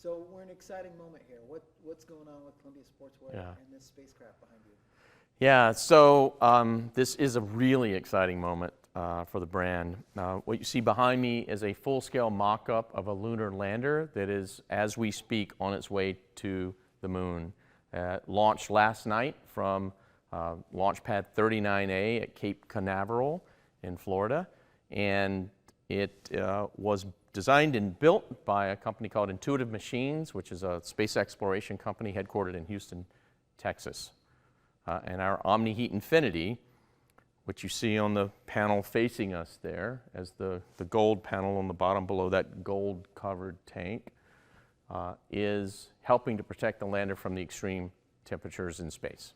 So we're in an exciting moment here. What's going on with Columbia Sportswear and this spacecraft behind you? Yeah, so this is a really exciting moment for the brand. What you see behind me is a full-scale mock-up of a lunar lander that is, as we speak, on its way to the moon. Launched last night from Launch Pad 39A at Cape Canaveral in Florida, and it was designed and built by a company called Intuitive Machines, which is a space exploration company headquartered in Houston, Texas. And our Omni-Heat Infinity, which you see on the panel facing us there as the gold panel on the bottom below that gold-covered tank, is helping to protect the lander from the extreme temperatures in space.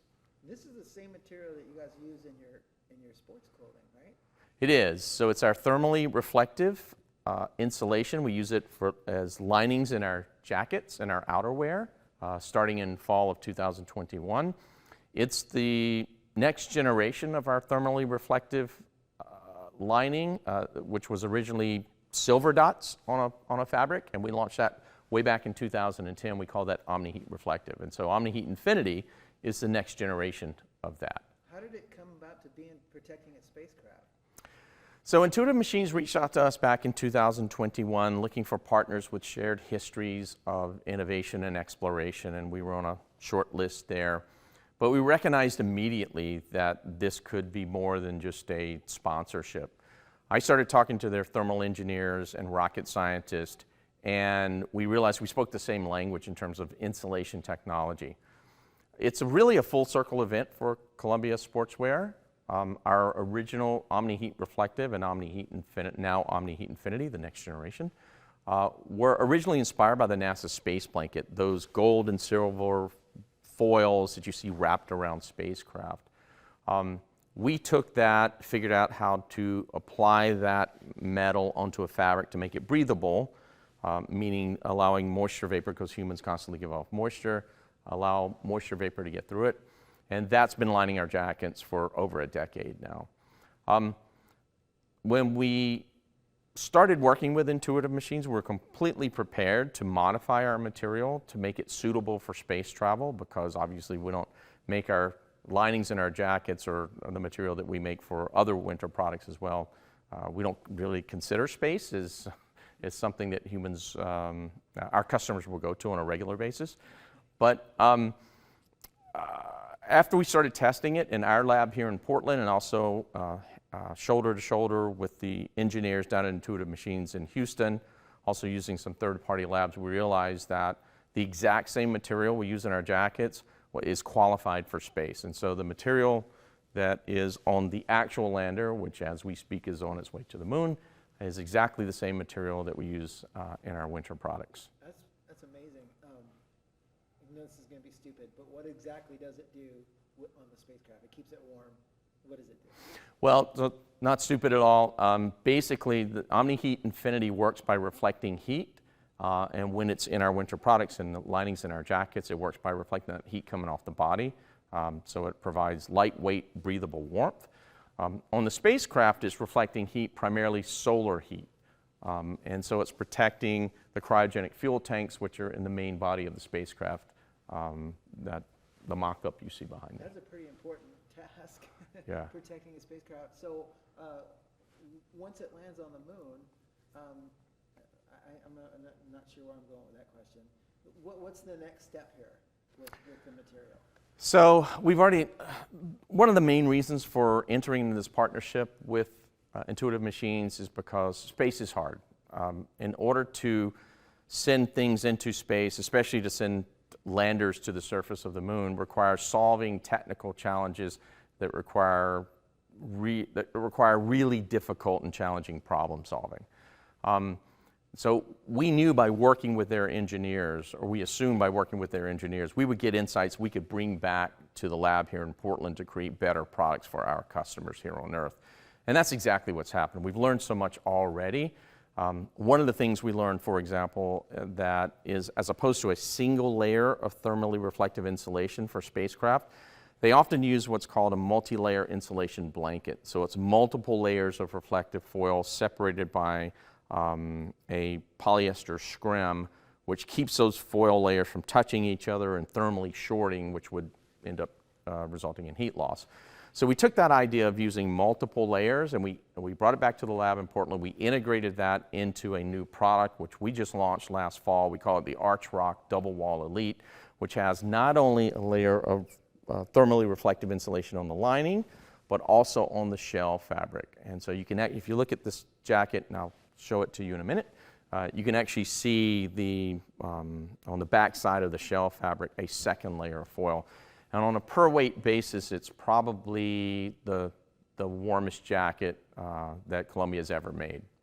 This is the same material that you guys use in your sports clothing, right? It is. So it's our thermally reflective insulation. We use it as linings in our jackets and our outerwear, starting in fall of 2021. It's the next generation of our thermally reflective lining, which was originally silver dots on a fabric, and we launched that way back in 2010. We call that Omni-Heat Reflective. And so Omni-Heat Infinity is the next generation of that. How did it come about to being protecting a spacecraft? So Intuitive Machines reached out to us back in 2021 looking for partners with shared histories of innovation and exploration, and we were on a short list there. But we recognized immediately that this could be more than just a sponsorship. I started talking to their thermal engineers and rocket scientists, and we realized we spoke the same language in terms of insulation technology. It's really a full circle event for Columbia Sportswear. Our original Omni-Heat Reflective and Omni-Heat Infinity, now Omni-Heat Infinity, the next generation, were originally inspired by the NASA space blanket, those gold and silver foils that you see wrapped around spacecraft. We took that, figured out how to apply that metal onto a fabric to make it breathable, meaning allowing moisture vapor, because humans constantly give off moisture, allow moisture vapor to get through it. And that's been lining our jackets for over a decade now. When we started working with Intuitive Machines, we were completely prepared to modify our material to make it suitable for space travel, because obviously we don't make our linings in our jackets or the material that we make for other winter products as well. We don't really consider space as something that humans, our customers will go to on a regular basis. But after we started testing it in our lab here in Portland, and also shoulder to shoulder with the engineers down at Intuitive Machines in Houston, also using some third-party labs, we realized that the exact same material we use in our jackets is qualified for space. And so the material that is on the actual lander, which as we speak is on its way to the moon, is exactly the same material that we use in our winter products. That's amazing. I know this is going to be stupid, but what exactly does it do on the spacecraft? It keeps it warm. What does it do? Well, so not stupid at all. Basically, the Omni-Heat Infinity works by reflecting heat, and when it's in our winter products and the linings in our jackets, it works by reflecting that heat coming off the body. So it provides lightweight, breathable warmth. On the spacecraft, it's reflecting heat, primarily solar heat. And so it's protecting the cryogenic fuel tanks, which are in the main body of the spacecraft, that the mock-up you see behind That's a pretty important task, yeah. Protecting a spacecraft. So once it lands on the moon, I'm not sure where I'm going with that question. What's the next step here with the material? So we've already, one of the main reasons for entering into this partnership with Intuitive Machines is because space is hard. In order to send things into space, especially to send landers to the surface of the moon, requires solving technical challenges that require really difficult and challenging problem solving. So we knew by working with their engineers, or we assumed by working with their engineers, we would get insights we could bring back to the lab here in Portland to create better products for our customers here on Earth. And that's exactly what's happened. We've learned so much already. One of the things we learned, for example, that is, as opposed to a single layer of thermally reflective insulation for spacecraft, they often use what's called a multi-layer insulation blanket. So it's multiple layers of reflective foil separated by a polyester scrim which keeps those foil layers from touching each other and thermally shorting, which would end up resulting in heat loss. So we took that idea of using multiple layers and we brought it back to the lab in Portland. We integrated that into a new product, which we just launched last fall. We call it the Arch Rock Double Wall Elite, which has not only a layer of thermally reflective insulation on the lining, but also on the shell fabric. And so you can, if you look at this jacket, and I'll show it to you in a minute, you can actually see on the back side of the shell fabric a second layer of foil. And on a per weight basis, it's probably the warmest jacket that Columbia has ever made.